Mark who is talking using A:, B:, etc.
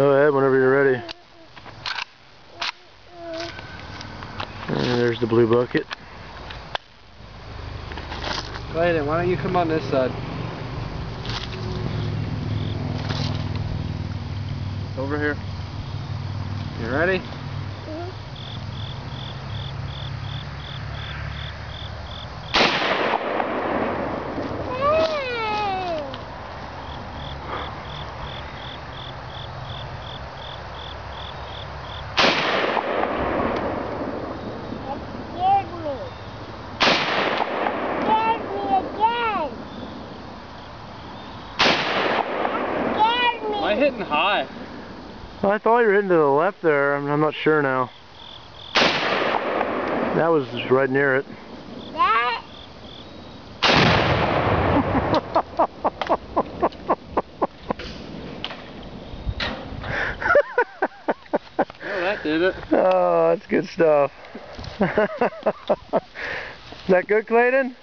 A: Go ahead whenever you're ready. And there's the blue bucket.
B: Clayton, why don't you come on this side? Over here. You ready? Am I hitting high?
A: I thought you were hitting to the left there. I'm not sure now. That was right near it.
C: That?
B: Oh, that did it.
A: Oh, that's good stuff. Is that good, Clayton?